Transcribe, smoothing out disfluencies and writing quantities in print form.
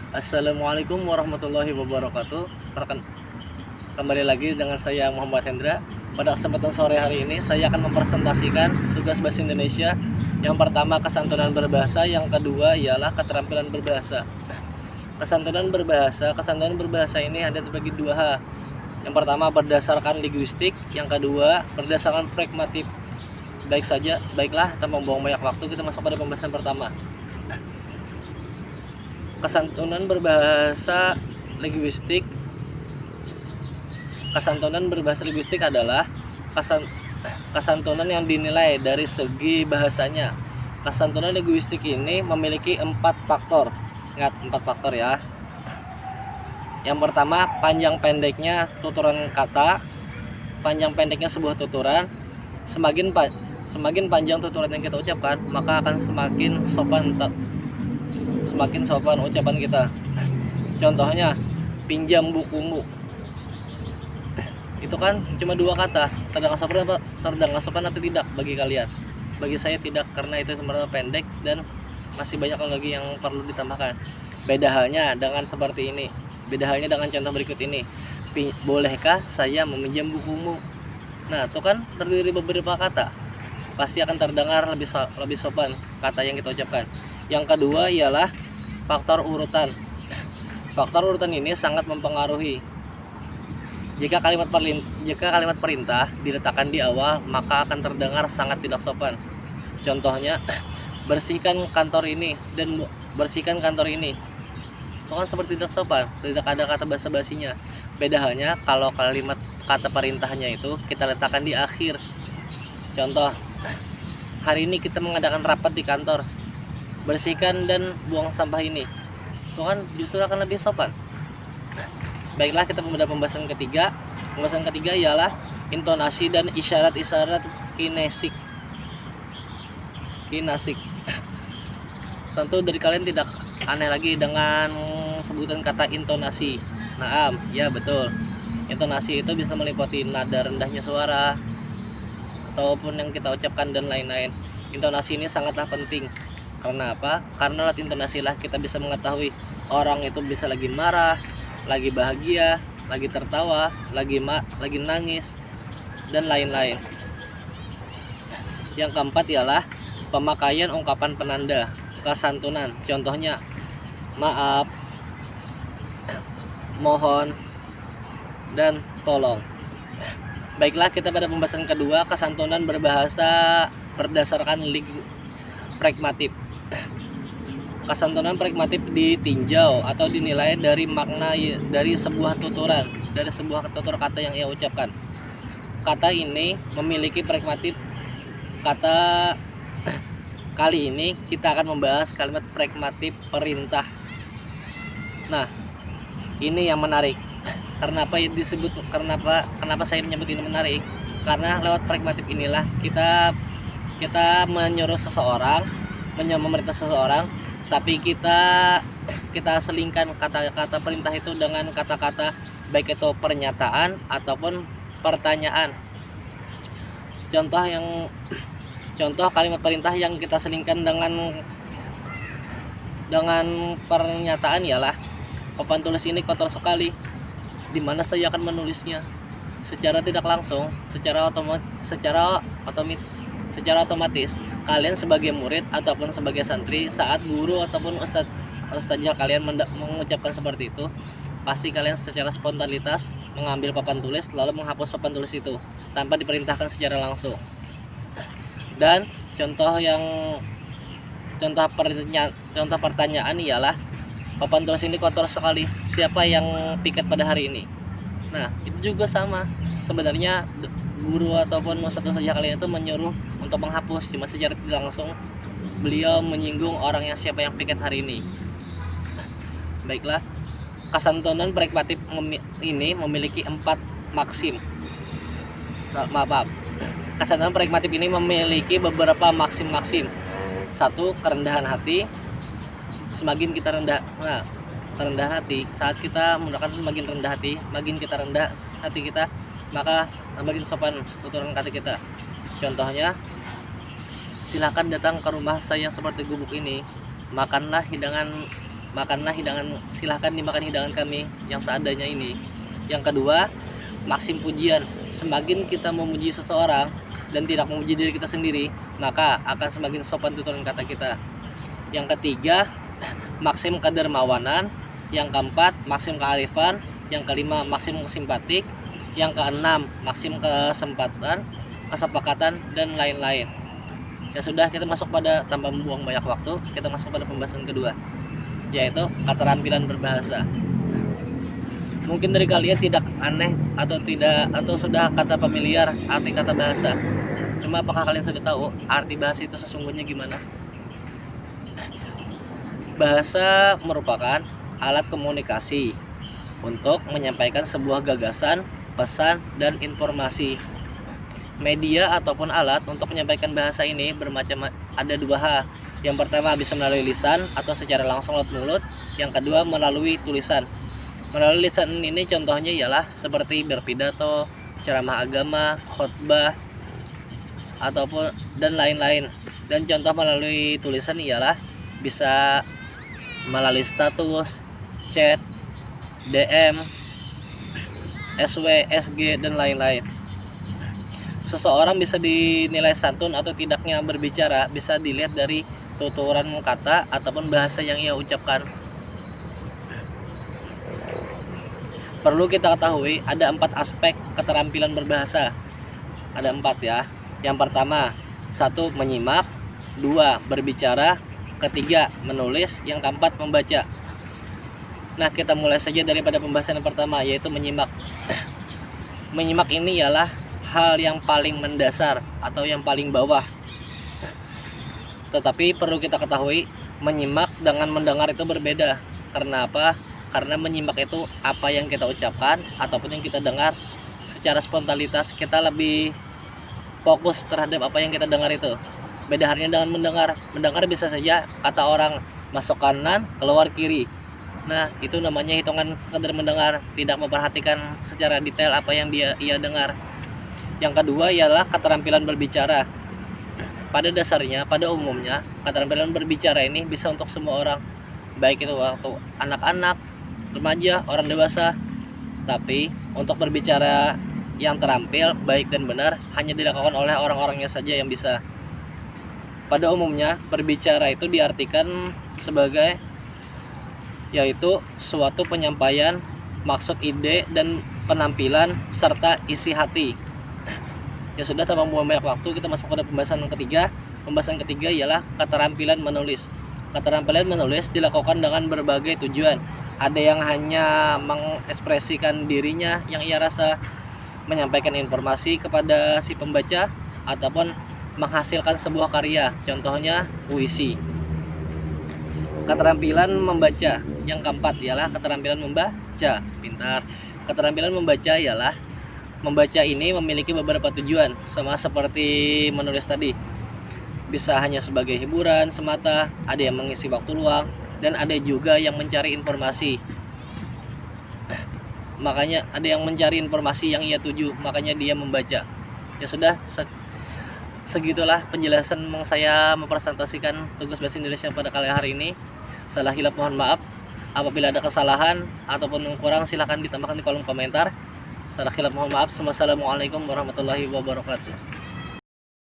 Assalamualaikum warahmatullahi wabarakatuh. Kembali lagi dengan saya Muhammad Hendra. Pada kesempatan sore hari ini saya akan mempresentasikan tugas bahasa Indonesia. Yang pertama kesantunan berbahasa, yang kedua ialah keterampilan berbahasa. Kesantunan berbahasa ini ada terbagi dua hal. Yang pertama berdasarkan linguistik, yang kedua berdasarkan pragmatik. Baiklah, tanpa membuang banyak waktu kita masuk pada pembahasan pertama. Kesantunan berbahasa linguistik. Kesantunan berbahasa linguistik adalah kesantunan yang dinilai dari segi bahasanya. Kesantunan linguistik ini memiliki 4 faktor. Ingat, 4 faktor ya. Yang pertama, panjang pendeknya tuturan kata. Panjang pendeknya sebuah tuturan. Semakin panjang tuturan yang kita ucapkan, maka akan semakin sopan ucapan kita. Contohnya, pinjam bukumu. Itu kan cuma 2 kata. Terdengar sopan atau tidak bagi kalian? Bagi saya tidak, karena itu sebenarnya pendek dan masih banyak lagi yang perlu ditambahkan. Beda halnya dengan contoh berikut ini. Bolehkah saya meminjam bukumu? Nah, itu kan terdiri beberapa kata. Pasti akan terdengar lebih sopan kata yang kita ucapkan. Yang kedua ialah faktor urutan. Faktor urutan ini sangat mempengaruhi. Jika kalimat perintah diletakkan di awal, maka akan terdengar sangat tidak sopan. Contohnya, bersihkan kantor ini dan bersihkan kantor ini. Itu kan seperti tidak sopan, tidak ada kata basa-basinya. Beda halnya kalau kalimat kata perintahnya itu kita letakkan di akhir. Contoh, hari ini kita mengadakan rapat di kantor. Bersihkan dan buang sampah ini. Itu kan justru akan lebih sopan. Baiklah, kita pada pembahasan ketiga. Pembahasan ketiga ialah intonasi dan isyarat-isyarat kinesik. Tentu dari kalian tidak aneh lagi dengan sebutan kata intonasi. Nah, ya betul. Intonasi itu bisa meliputi nada rendahnya suara ataupun yang kita ucapkan dan lain-lain. Intonasi ini sangatlah penting. Karena apa? Karena lewat intonasi lah kita bisa mengetahui orang itu bisa lagi marah, lagi bahagia, lagi tertawa, lagi nangis, dan lain-lain. Yang keempat ialah pemakaian ungkapan penanda kesantunan. Contohnya, maaf, mohon, dan tolong. Baiklah, kita pada pembahasan kedua, kesantunan berbahasa berdasarkan pragmatik. Kesantunan pragmatik ditinjau atau dinilai dari makna dari sebuah tutur kata yang ia ucapkan. Kata ini memiliki pragmatik. Kali ini kita akan membahas kalimat pragmatik perintah. Nah, ini yang menarik. Kenapa saya menyebut ini menarik? Karena lewat pragmatik inilah kita menyuruh seseorang, memerintah seseorang, tapi kita selingkan kata-kata perintah itu dengan kata-kata baik itu pernyataan ataupun pertanyaan. Contoh kalimat perintah yang kita selingkan dengan pernyataan ialah, papan tulis ini kotor sekali. Di mana saya akan menulisnya? Secara tidak langsung, secara otomatis kalian sebagai murid ataupun sebagai santri, saat guru ataupun ustaznya kalian mengucapkan seperti itu, pasti kalian secara spontanitas mengambil papan tulis lalu menghapus papan tulis itu tanpa diperintahkan secara langsung. Dan contoh pertanyaan ialah, papan tulis ini kotor sekali, siapa yang piket pada hari ini? Nah, itu juga sama. Sebenarnya guru ataupun ustaz saja kalian itu menyuruh untuk menghapus, cuma secara tidak langsung beliau menyinggung orang yang siapa yang piket hari ini. Baiklah, kesantunan pragmatik ini memiliki 4 maksim. Kesantunan pragmatik ini memiliki beberapa maksim. 1. Kerendahan hati. Semakin kita rendah hati, saat kita menggunakan semakin rendah hati, makin kita rendah hati kita, maka semakin sopan tuturan kata kita. Contohnya, silakan datang ke rumah saya seperti gubuk ini, makanlah hidangan makanlah hidangan, silahkan dimakan hidangan kami yang seadanya ini. Yang kedua, maksim pujian. Semakin kita memuji seseorang dan tidak memuji diri kita sendiri, maka akan semakin sopan tuturan kata kita. Yang ketiga, maksim kedermawanan. Yang keempat, maksim kearifan. Yang kelima, maksim simpatik. Yang keenam, maksim kesepakatan, dan lain-lain. Ya sudah, kita masuk pada, tanpa membuang banyak waktu, kita masuk pada pembahasan kedua, yaitu keterampilan berbahasa. Mungkin dari kalian tidak aneh atau sudah kata familiar arti kata bahasa. Cuma apakah kalian sudah tahu arti bahasa itu sesungguhnya gimana? Bahasa merupakan alat komunikasi untuk menyampaikan sebuah gagasan, pesan, dan informasi. Media ataupun alat untuk menyampaikan bahasa ini ada dua hal. Yang pertama bisa melalui lisan atau secara langsung lewat mulut. Yang kedua melalui tulisan. Melalui lisan ini contohnya ialah seperti berpidato, ceramah agama, khotbah, ataupun dan lain-lain. Dan contoh melalui tulisan ialah bisa melalui status, chat, DM, SW, SG, dan lain-lain. Seseorang bisa dinilai santun atau tidaknya berbicara bisa dilihat dari tuturan kata ataupun bahasa yang ia ucapkan. Perlu kita ketahui ada 4 aspek keterampilan berbahasa. Ada 4 ya. Yang pertama, 1. Menyimak, 2. Berbicara, ketiga menulis, yang keempat membaca. Nah, kita mulai saja daripada pembahasan yang pertama, yaitu menyimak. Menyimak ini ialah hal yang paling mendasar atau yang paling bawah. Tetapi perlu kita ketahui, menyimak dengan mendengar itu berbeda. Karena apa? Karena menyimak itu apa yang kita ucapkan ataupun yang kita dengar secara spontanitas, kita lebih fokus terhadap apa yang kita dengar itu. Beda halnya dengan mendengar. Mendengar bisa saja kata orang masuk kanan, keluar kiri. Nah, itu namanya hitungan sekedar mendengar, tidak memperhatikan secara detail apa yang ia dengar. Yang kedua ialah keterampilan berbicara. Pada dasarnya, pada umumnya, keterampilan berbicara ini bisa untuk semua orang, baik itu waktu anak-anak, remaja, orang dewasa. Tapi untuk berbicara yang terampil, baik dan benar, hanya dilakukan oleh orang-orangnya saja yang bisa. Pada umumnya, berbicara itu diartikan sebagai yaitu suatu penyampaian maksud, ide, dan penampilan serta isi hati. Ya sudah, tanpa membuang banyak waktu, kita masuk pada pembahasan yang ketiga. Pembahasan ketiga ialah keterampilan menulis. Keterampilan menulis dilakukan dengan berbagai tujuan. Ada yang hanya mengekspresikan dirinya yang ia rasa, menyampaikan informasi kepada si pembaca, ataupun menghasilkan sebuah karya, contohnya puisi. Keterampilan membaca. Yang keempat ialah keterampilan membaca. Pintar. Keterampilan membaca ialah membaca ini memiliki beberapa tujuan, sama seperti menulis tadi. Bisa hanya sebagai hiburan semata, ada yang mengisi waktu luang, dan ada juga yang mencari informasi. Makanya ada yang mencari informasi yang ia tuju, makanya dia membaca. Ya sudah, segitulah penjelasan yang saya mempresentasikan tugas bahasa Indonesia pada kali hari ini. Salah hilap mohon maaf. Apabila ada kesalahan ataupun yang kurang, silahkan ditambahkan di kolom komentar. Salah hilap mohon maaf. Wassalamualaikum warahmatullahi wabarakatuh.